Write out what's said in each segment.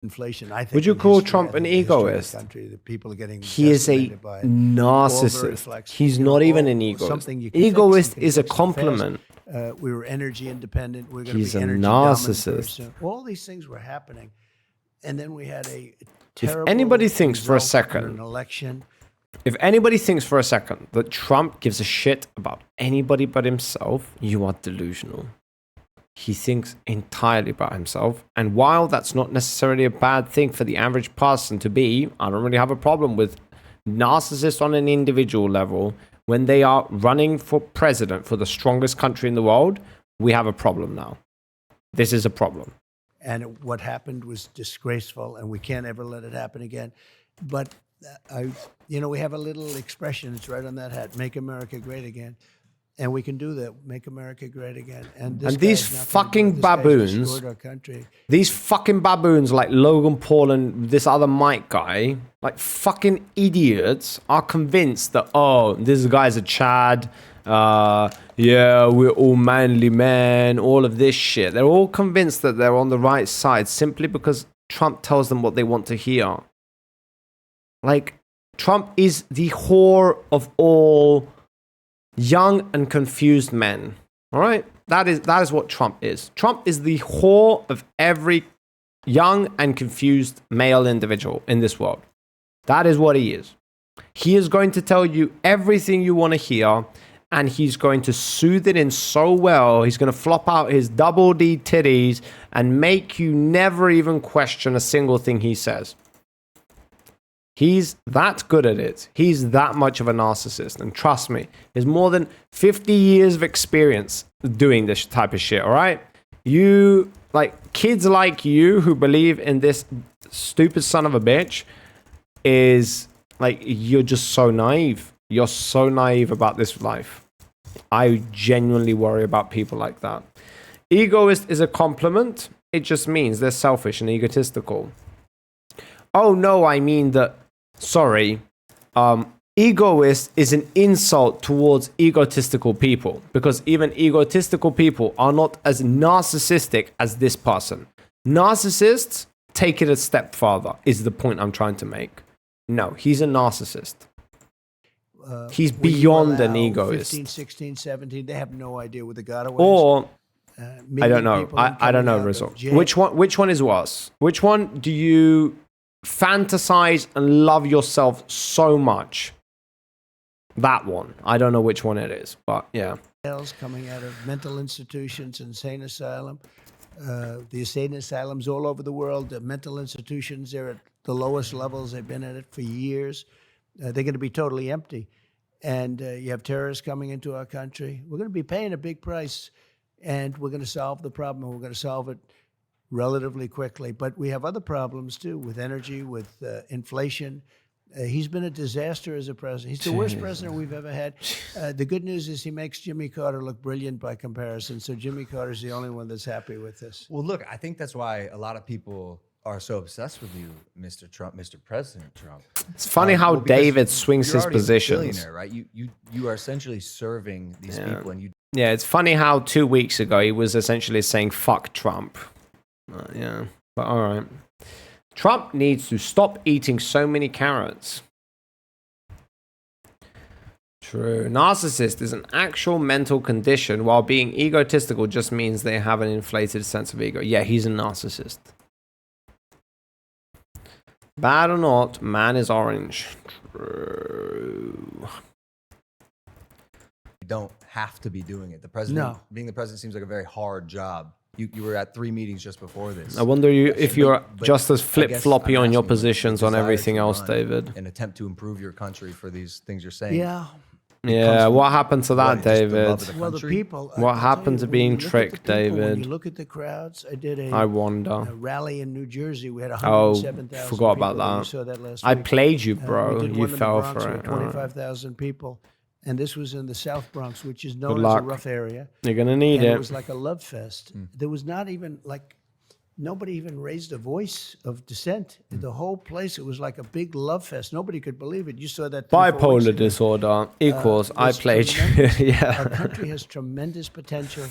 inflation. I think. Would you call Trump an egoist? People are getting he is a narcissist. He's not even an egoist. Egoist is a compliment. We were energy independent. We're going to He's be a energy narcissist. All these things were happening, and then we had a If terrible anybody thinks for a result in second, an election. if anybody thinks for a second that Trump gives a shit about anybody but himself, you are delusional. He thinks entirely about himself. And while that's not necessarily a bad thing for the average person to be, I don't really have a problem with narcissists on an individual level. When they are running for president for the strongest country in the world, we have a problem now. This is a problem. And what happened was disgraceful, and we can't ever let it happen again. But, we have a little expression, it's right on that hat, make America great again. And we can do that, make America great again. And these fucking baboons, these fucking baboons like Logan Paul and this other Mike guy, like fucking idiots, are convinced that, oh, this guy's a Chad, yeah, we're all manly men, all of this shit. They're all convinced that they're on the right side simply because Trump tells them what they want to hear. Like, Trump is the whore of all young and confused men. All right? That is what Trump is. Trump is the whore of every young and confused male individual in this world. That is what he is. He is going to tell you everything you want to hear, and he's going to soothe it in so well. He's going to flop out his double D titties and make you never even question a single thing he says. He's that good at it. He's that much of a narcissist. And trust me, there's more than 50 years of experience doing this type of shit, all right? You, like, kids like you who believe in this stupid son of a bitch is, like, you're just so naive. You're so naive about this life. I genuinely worry about people like that. Egoist is a compliment. It just means they're selfish and egotistical. Oh, no, I mean that... Sorry, egoist is an insult towards egotistical people, because even egotistical people are not as narcissistic as this person. Narcissists take it a step farther, is the point I'm trying to make. No, he's a narcissist. He's beyond an egoist. 15, 16, 17, they have no idea what the God is. Or, I don't know. I don't know, Rizzo. Which one is worse? Which one do you fantasize and love yourself so much? That one. I don't know which one it is, but yeah. Coming out of mental institutions, insane asylum. The insane asylums all over the world, the mental institutions, they're at the lowest levels. They've been at it for years. They're going to be totally empty. And you have terrorists coming into our country. We're going to be paying a big price, and we're going to solve the problem, and we're going to solve it relatively quickly. But we have other problems too, with energy, with inflation. He's been a disaster as a president. He's the worst president we've ever had. The good news is he makes Jimmy Carter look brilliant by comparison. So Jimmy Carter's the only one that's happy with this. Well, look, I think that's why a lot of people are so obsessed with you, Mr. Trump, Mr. President Trump. It's funny how David swings his positions. Right? You are essentially serving these people, and you. Yeah, it's funny how 2 weeks ago he was essentially saying "fuck Trump." Yeah, but all right. Trump needs to stop eating so many carrots. True. Narcissist is an actual mental condition, while being egotistical just means they have an inflated sense of ego. Yeah, he's a narcissist. Bad or not, man is orange. True. You don't have to be doing it. The president, being the president seems like a very hard job. You were at 3 meetings just before this. I wonder if you're just as flip-floppy on your positions on everything else, David. An attempt to improve your country for these things you're saying. Yeah. Yeah, what happened to that, David? Well, the people. What happened to being tricked, David? When you look at the crowds, I did I wonder. a rally in New Jersey. We had 107,000 forgot people. about that. You saw that last I week. played you, bro. We did You one in the fell Bronx for with it. 25,000 people. And this was in the South Bronx, which is known as a rough area. You're going to need and it. It was like a love fest. There was not even nobody even raised a voice of dissent. The whole place, it was like a big love fest. Nobody could believe it. You saw that. Bipolar disorder equals I played you. Yeah. Our country has tremendous potential,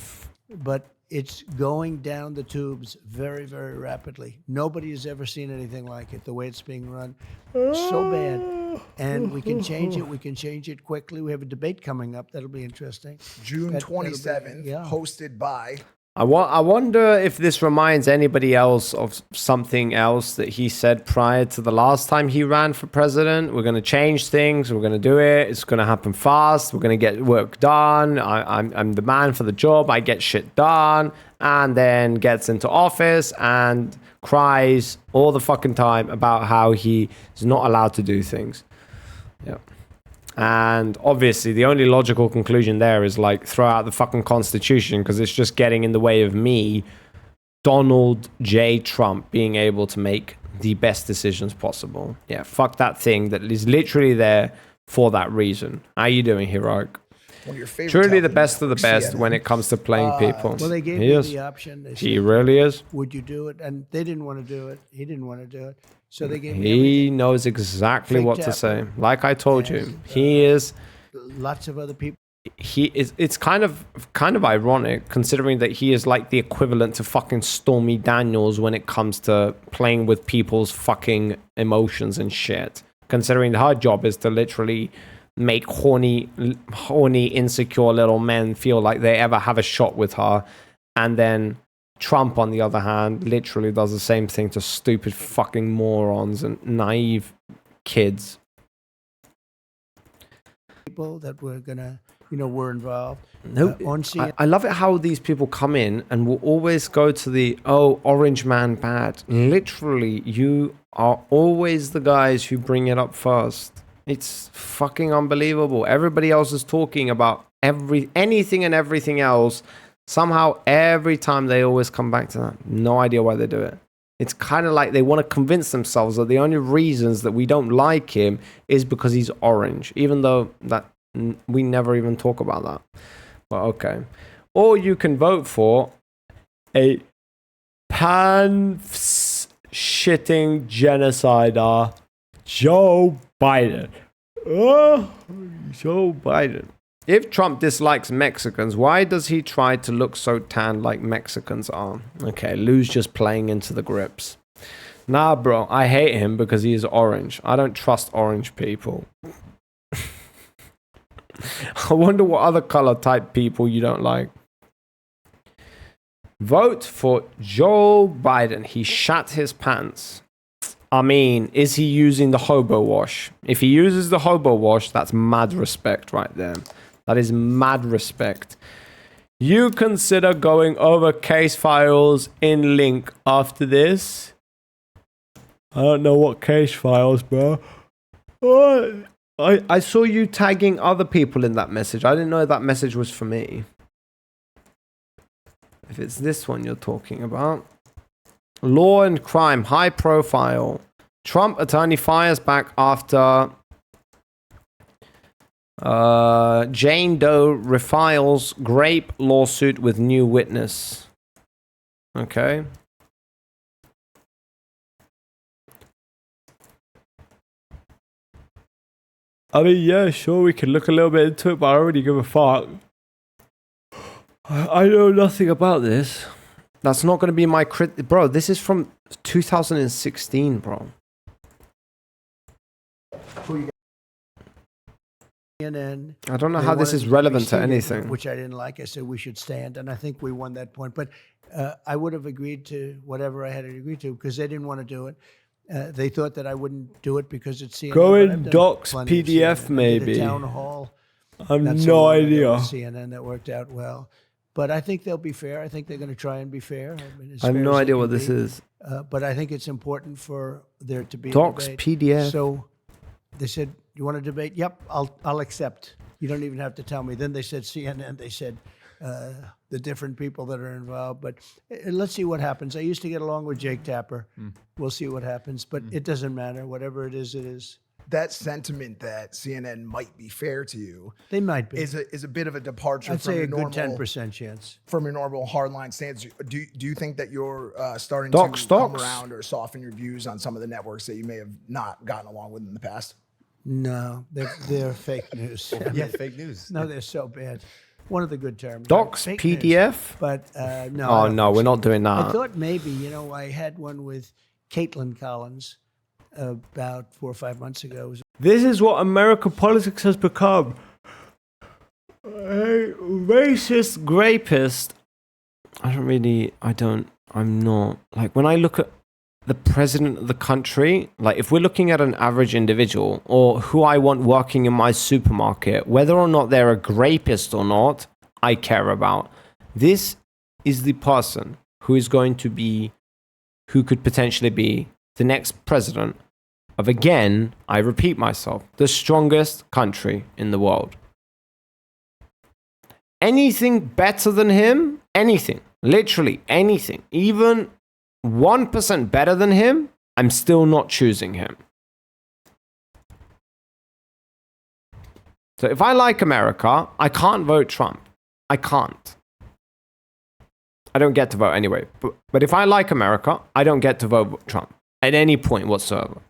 but it's going down the tubes very, very rapidly. Nobody has ever seen anything like it, the way it's being run. So bad. And we can change it. We can change it quickly. We have a debate coming up. That'll be interesting. June 27th, hosted by... I wonder if this reminds anybody else of something else that he said prior to the last time he ran for president. We're going to change things. We're going to do it. It's going to happen fast. We're going to get work done. I'm the man for the job. I get shit done. And then gets into office and cries all the fucking time about how he is not allowed to do things. Yeah. And obviously, the only logical conclusion there is like throw out the fucking Constitution because it's just getting in the way of me, Donald J. Trump, being able to make the best decisions possible. Yeah, fuck that thing that is literally there for that reason. How you doing, Heroic? One of your favorite Truly the best of the best when it comes to playing people. Well, they gave me the option. They He said, really is. would you do it? And they didn't want to do it. He didn't want to do it. So they gave me He knows exactly Fake what to Tapper. say. Like I told you, he is. lots of other people. He is. It's kind of ironic considering that he is like the equivalent to fucking Stormy Daniels when it comes to playing with people's fucking emotions and shit. Considering her job is to literally make horny, insecure little men feel like they ever have a shot with her, and then Trump, on the other hand, literally does the same thing to stupid fucking morons and naive kids. People that were gonna, were involved. No, On CNN. I love it how these people come in and will always go to the, oh, orange man bad. Literally, you are always the guys who bring it up first. It's fucking unbelievable. Everybody else is talking about anything and everything else. Somehow, every time they always come back to that. No idea why they do it. It's kind of like they want to convince themselves that the only reasons that we don't like him is because he's orange, even though that we never even talk about that. But okay. Or you can vote for a pants-shitting genocider, Joe Biden. Oh, Joe Biden. If Trump dislikes Mexicans, why does he try to look so tan like Mexicans are? Okay, Lou's just playing into the grips. Nah, bro, I hate him because he is orange. I don't trust orange people. I wonder what other color type people you don't like. Vote for Joe Biden. He shat his pants. I mean, is he using the hobo wash? If he uses the hobo wash, that's mad respect right there. That is mad respect. You consider going over case files in link after this? I don't know what case files, bro. Oh, I saw you tagging other people in that message. I didn't know that message was for me. If it's this one you're talking about. Law and crime, high profile. Trump attorney fires back after Jane Doe refiles grape lawsuit with new witness. Okay. I mean, yeah, sure, we can look a little bit into it, but I don't really give a fuck. I know nothing about this. That's not going to be my bro, this is from 2016, bro. CNN, I don't know how this is relevant to anything. Which I didn't like. I said we should stand, and I think we won that point. But I would have agreed to whatever I had to agree to because they didn't want to do it. They thought that I wouldn't do it because it's CNN. Go in docs PDF maybe. I did a town hall. I have no idea. CNN that worked out well. But I think they'll be fair. I think they're going to try and be fair. I have no idea what this is. But I think it's important for there to be docs a debate. PDF. So they said, "You want to debate? Yep, I'll accept. You don't even have to tell me." Then they said CNN. They said the different people that are involved. But let's see what happens. I used to get along with Jake Tapper. We'll see what happens. But it doesn't matter. Whatever it is, it is. That sentiment that CNN might be fair to you, they might be, is a bit of a departure. I'd from say your a normal, good 10% chance from your normal hardline stance. Do you think that you're starting docs. to come around or soften your views on some of the networks that you may have not gotten along with in the past? No, they're fake news. Yeah, fake news. No, they're so bad. one of the good terms. Docs, Fake news. PDF? But no. Oh, I don't no, think we're so. not doing that. I thought maybe, I had one with Caitlin Collins about 4 or 5 months ago. This is what American politics has become. A racist, rapist. I'm not. Like, when I look at the president of the country, like, if we're looking at an average individual or who I want working in my supermarket, whether or not they're a rapist or not, I care about. This is the person who is going to be, who could potentially be the next president of, again, I repeat myself, the strongest country in the world. Anything better than him, anything, literally anything, even 1% better than him, I'm still not choosing him. So if I like America, I can't vote Trump. I can't. I don't get to vote anyway. But if I like America, I don't get to vote Trump at any point whatsoever.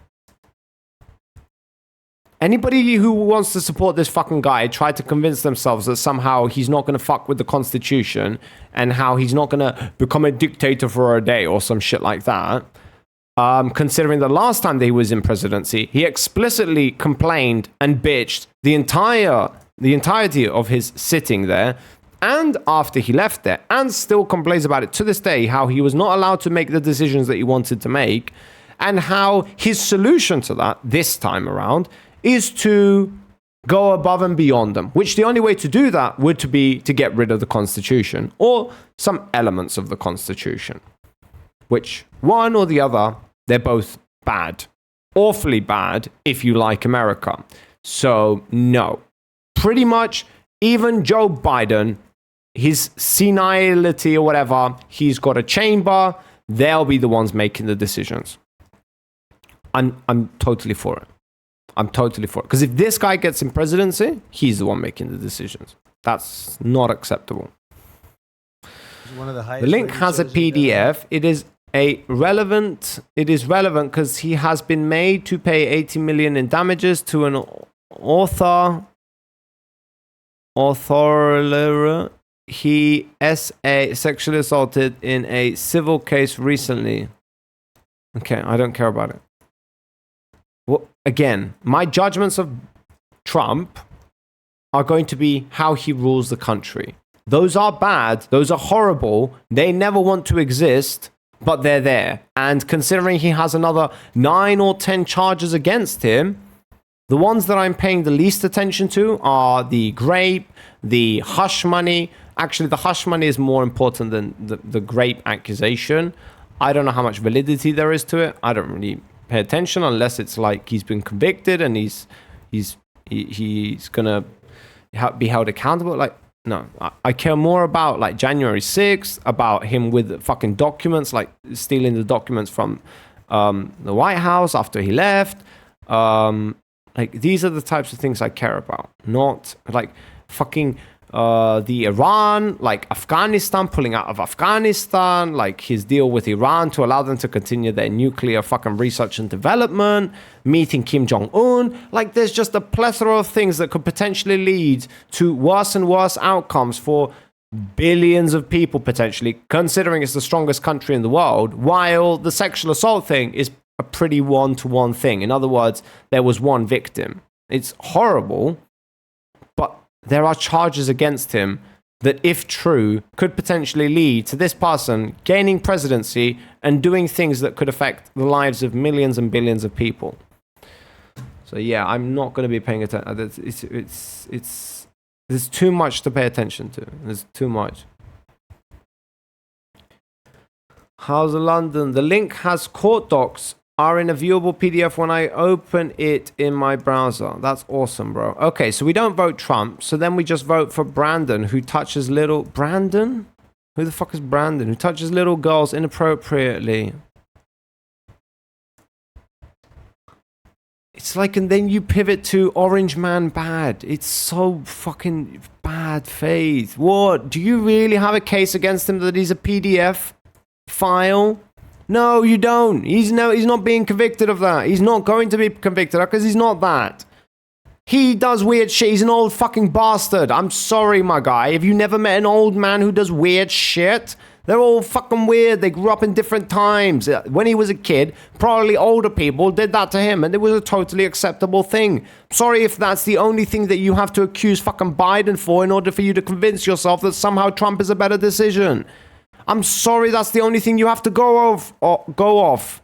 Anybody who wants to support this fucking guy tried to convince themselves that somehow he's not going to fuck with the Constitution and how he's not going to become a dictator for a day or some shit like that. Considering the last time that he was in presidency, he explicitly complained and bitched the entirety of his sitting there, and after he left there, and still complains about it to this day, how he was not allowed to make the decisions that he wanted to make, and how his solution to that this time around is to go above and beyond them, which the only way to do that would be to get rid of the Constitution or some elements of the Constitution, which one or the other, they're both bad, awfully bad if you like America. So no, pretty much even Joe Biden, his senility or whatever, he's got a chamber, they'll be the ones making the decisions. I'm totally for it. I'm totally for it. Because if this guy gets in presidency, he's the one making the decisions. That's not acceptable. One of the The link has a PDF. It is relevant because he has been made to pay 80 million in damages to an author. He sexually assaulted in a civil case recently. Okay, I don't care about it. Well, again, my judgments of Trump are going to be how he rules the country. Those are bad. Those are horrible. They never want to exist, but they're there. And considering he has another 9 or 10 charges against him, the ones that I'm paying the least attention to are the grape, the hush money. Actually, the hush money is more important than the grape accusation. I don't know how much validity there is to it. I don't really pay attention unless it's like he's been convicted and he's gonna be held accountable. Like, no, I care more about like January 6th, about him with fucking documents, like stealing the documents from the White House after he left. Like, these are the types of things I care about, not like fucking the Iran, like Afghanistan, pulling out of Afghanistan, like his deal with Iran to allow them to continue their nuclear fucking research and development, meeting Kim Jong-un. Like, there's just a plethora of things that could potentially lead to worse and worse outcomes for billions of people, potentially, considering it's the strongest country in the world, while the sexual assault thing is a pretty one-to-one thing. In other words, there was one victim. It's horrible, but there are charges against him that, if true, could potentially lead to this person gaining presidency and doing things that could affect the lives of millions and billions of people. So yeah, I'm not going to be paying attention. It's there's too much to pay attention to. There's too much. How's London? The link has court docs are in a viewable PDF when I open it in my browser. That's awesome, bro. Okay, so we don't vote Trump. So then we just vote for Brandon, who touches little... Brandon? Who the fuck is Brandon? Who touches little girls inappropriately. It's like, and then you pivot to Orange Man bad. It's so fucking bad faith. What? Do you really have a case against him that he's a PDF file? No, you don't. He's not being convicted of that. He's not going to be convicted because he's not that. He does weird shit. He's an old fucking bastard. I'm sorry, my guy. Have you never met an old man who does weird shit? They're all fucking weird. They grew up in different times. When he was a kid, probably older people did that to him, and it was a totally acceptable thing. Sorry if that's the only thing that you have to accuse fucking Biden for in order for you to convince yourself that somehow Trump is a better decision. I'm sorry that's the only thing you have to go off.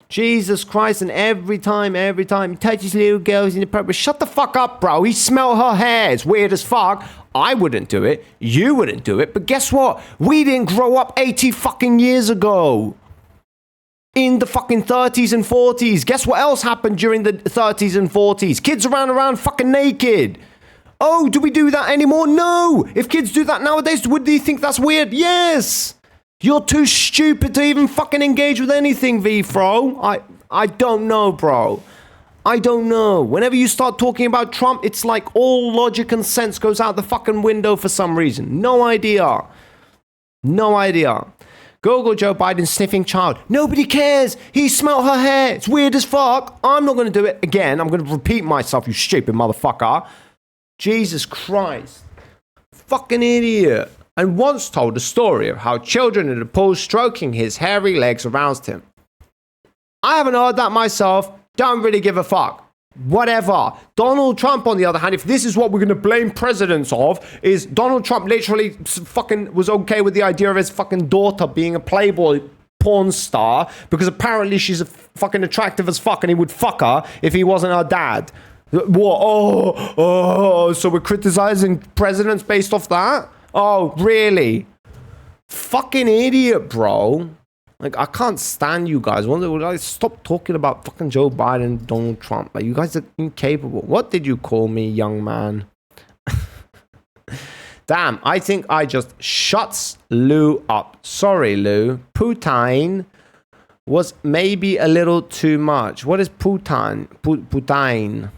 Jesus Christ, and every time he touches little girls inappropriate. Shut the fuck up, bro. He smelled her hair. It's weird as fuck. I wouldn't do it. You wouldn't do it. But guess what? We didn't grow up 80 fucking years ago. In the fucking 30s and 40s. Guess what else happened during the 30s and 40s? Kids ran around fucking naked. Oh, do we do that anymore? No. If kids do that nowadays, would you think that's weird? Yes. You're too stupid to even fucking engage with anything, V-Fro. I don't know, bro. I don't know. Whenever you start talking about Trump, it's like all logic and sense goes out the fucking window for some reason. No idea. No idea. Google Joe Biden sniffing child. Nobody cares. He smelled her hair. It's weird as fuck. I'm not going to do it again. I'm going to repeat myself, you stupid motherfucker. Jesus Christ. Fucking idiot. And once told a story of how children in the pool stroking his hairy legs aroused him. I haven't heard that myself. Don't really give a fuck. Whatever. Donald Trump, on the other hand, if this is what we're going to blame presidents of, is Donald Trump literally fucking was okay with the idea of his fucking daughter being a Playboy porn star because apparently she's a fucking attractive as fuck and he would fuck her if he wasn't her dad. What? So we're criticizing presidents based off that? Oh, really? Fucking idiot, bro. Like, I can't stand you guys. Stop talking about fucking Joe Biden and Donald Trump. Like, you guys are incapable. What did you call me, young man? Damn, I think I just shuts Lou up. Sorry, Lou. Putain was maybe a little too much. What is Putain? Putain.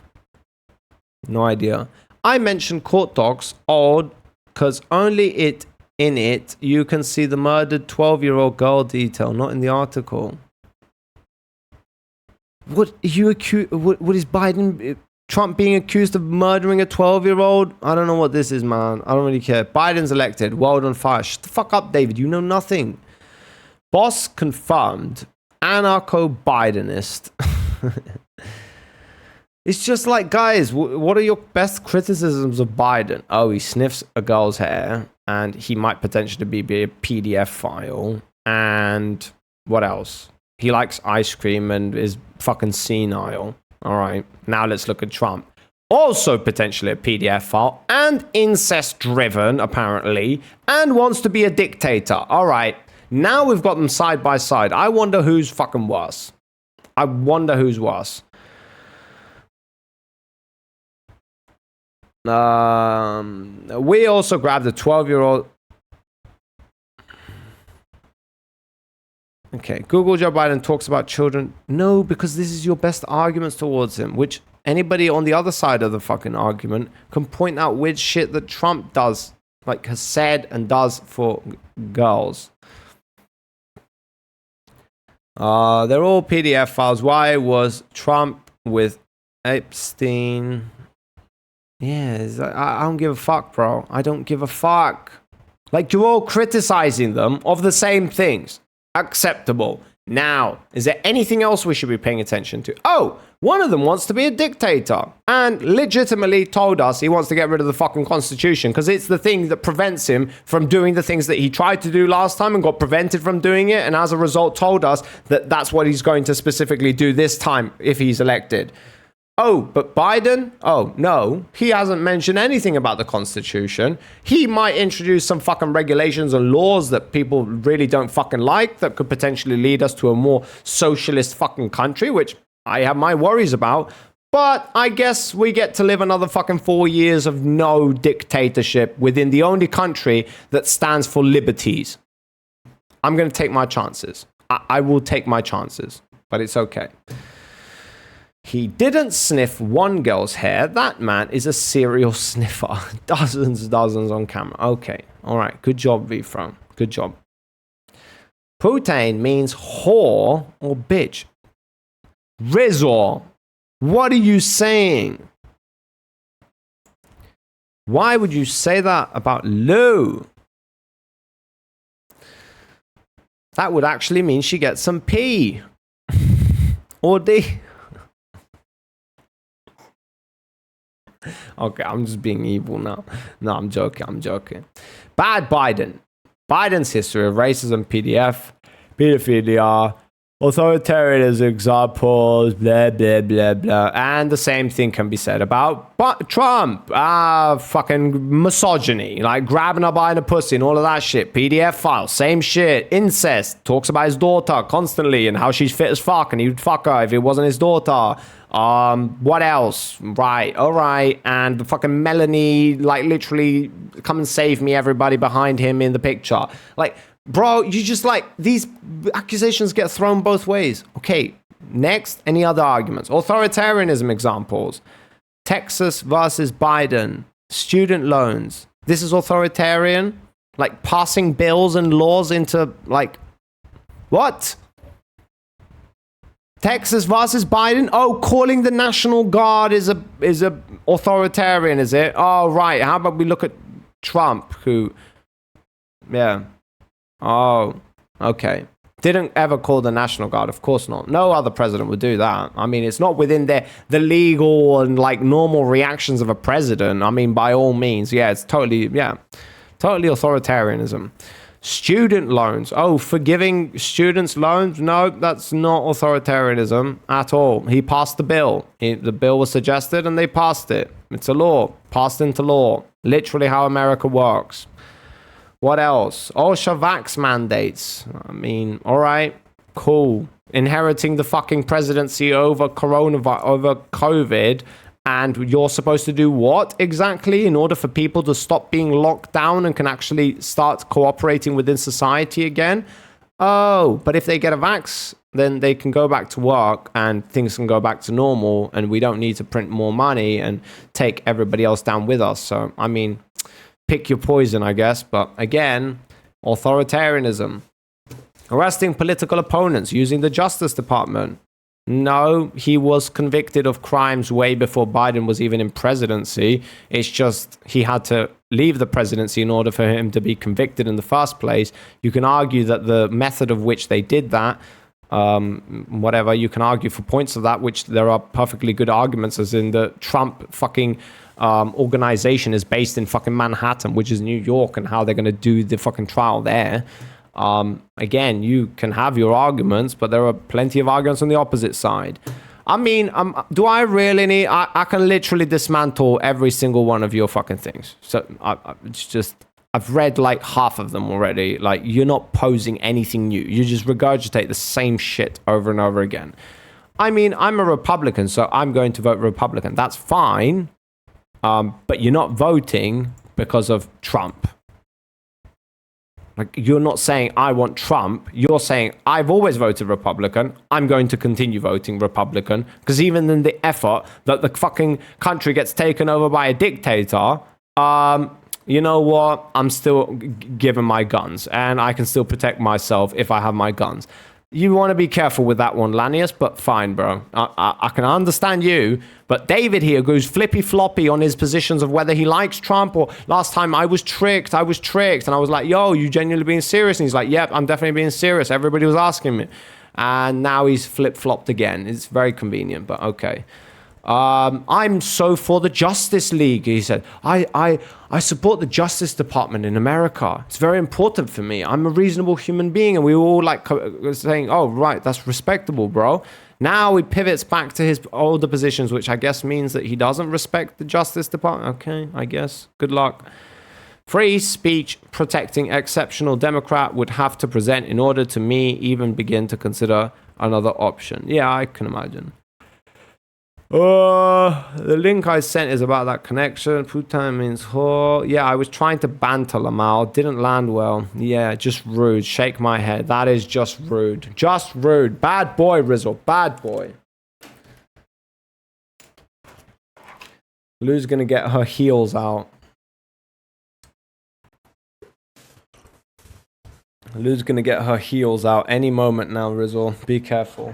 No idea. I mentioned court docs odd because only in it you can see the murdered 12-year-old girl detail, not in the article. What is Biden, Trump being accused of murdering a 12-year-old? I don't know what this is, man. I don't really care. Biden's elected. World on fire. Shut the fuck up, David. You know nothing. Boss confirmed. Anarcho-Bidenist. It's just like, guys, what are your best criticisms of Biden? Oh, he sniffs a girl's hair, and he might potentially be a PDF file. And what else? He likes ice cream and is fucking senile. All right, now let's look at Trump. Also potentially a PDF file, and incest-driven, apparently, and wants to be a dictator. All right, now we've got them side by side. I wonder who's fucking worse. I wonder who's worse. We also grabbed a 12-year-old. Okay, Google Joe Biden talks about children. No, because this is your best arguments towards him, which anybody on the other side of the fucking argument can point out weird shit that Trump does, like has said and does for girls. They're all PDF files. Why was Trump with Epstein? Yeah, I don't give a fuck, bro. I don't give a fuck. Like, you're all criticizing them of the same things. Acceptable. Now, is there anything else we should be paying attention to? Oh, one of them wants to be a dictator and legitimately told us he wants to get rid of the fucking Constitution because it's the thing that prevents him from doing the things that he tried to do last time and got prevented from doing it, and as a result told us that that's what he's going to specifically do this time if he's elected. Oh, but Biden? Oh, no. He hasn't mentioned anything about the Constitution. He might introduce some fucking regulations and laws that people really don't fucking like that could potentially lead us to a more socialist fucking country, which I have my worries about. But I guess we get to live another fucking 4 years of no dictatorship within the only country that stands for liberties. I'm going to take my chances. I will take my chances, but it's okay. He didn't sniff one girl's hair. That man is a serial sniffer. Dozens on camera. Okay. All right. Good job, V-From. Good job. Putain means whore or bitch. Rizor. What are you saying? Why would you say that about Lou? That would actually mean she gets some P. Or D. Okay, I'm just being evil now. No, I'm joking. Bad Biden. Biden's history of racism, PDF, pedophilia, authoritarianism examples, blah, blah, blah, blah. And the same thing can be said about Trump. Fucking misogyny, like grabbing her by the pussy and all of that shit. PDF files, same shit. Incest, talks about his daughter constantly and how she's fit as fuck and he'd fuck her if it wasn't his daughter. What else? Right, all right. And the fucking Melanie, like literally come and save me, everybody behind him in the picture. Like, bro, you just like, these accusations get thrown both ways. Okay, next, any other arguments? Authoritarianism examples. Texas versus Biden. Student loans. This is authoritarian? Like passing bills and laws into like, what? Texas versus Biden? Oh, calling the National Guard is a authoritarian, is it? Oh, right. How about we look at Trump, who, yeah. Oh, okay. Didn't ever call the National Guard, of course not. No other president would do that. I mean, it's not within the legal and like normal reactions of a president. I mean, by all means, yeah, it's totally authoritarianism. Student loans. Oh, forgiving students loans? No, that's not authoritarianism at all. He passed the bill. The bill was suggested and they passed it. It's a law. Passed into law. Literally how America works. What else? OSHA vax mandates. I mean, all right, cool. Inheriting the fucking presidency over COVID. And you're supposed to do what exactly in order for people to stop being locked down and can actually start cooperating within society again? Oh, but if they get a vax, then they can go back to work and things can go back to normal and we don't need to print more money and take everybody else down with us. So, I mean, pick your poison, I guess. But again, authoritarianism. Arresting political opponents using the Justice Department. No, he was convicted of crimes way before Biden was even in presidency. It's just he had to leave the presidency in order for him to be convicted in the first place. You can argue that the method of which they did that, whatever, you can argue for points of that, which there are perfectly good arguments, as in the Trump fucking organization is based in fucking Manhattan, which is New York, and how they're going to do the fucking trial there. Again, you can have your arguments, but there are plenty of arguments on the opposite side. I mean, do I really need... I can literally dismantle every single one of your fucking things. So, it's just... I've read like half of them already. Like, you're not posing anything new. You just regurgitate the same shit over and over again. I mean, I'm a Republican, so I'm going to vote Republican. That's fine. But you're not voting because of Trump. Like, you're not saying, I want Trump. You're saying, I've always voted Republican. I'm going to continue voting Republican. Because even in the effort that the fucking country gets taken over by a dictator, you know what? I'm still giving my guns. And I can still protect myself if I have my guns. You want to be careful with that one, Lanius, but fine, bro. I can understand you, but David here goes flippy-floppy on his positions of whether he likes Trump, or last time I was tricked, and I was like, yo, you genuinely being serious? And he's like, yep, I'm definitely being serious. Everybody was asking me. And now he's flip-flopped again. It's very convenient, but okay. I'm so for the Justice League, he said. I support the Justice Department in America. It's very important for me. I'm a reasonable human being. And we were all like saying, oh, right, that's respectable, bro. Now he pivots back to his older positions, which I guess means that he doesn't respect the Justice Department. Okay, I guess. Good luck. Free speech protecting exceptional Democrat would have to present in order to me even begin to consider another option. Yeah, I can imagine. The link I sent is about that connection. Putin means whore. Yeah, I was trying to banter Lamal. Didn't land well. Yeah, just rude. Shake my head. That is just rude. Just rude. Bad boy, Rizzle. Bad boy. Lou's gonna get her heels out. Lou's gonna get her heels out any moment now, Rizzle. Be careful.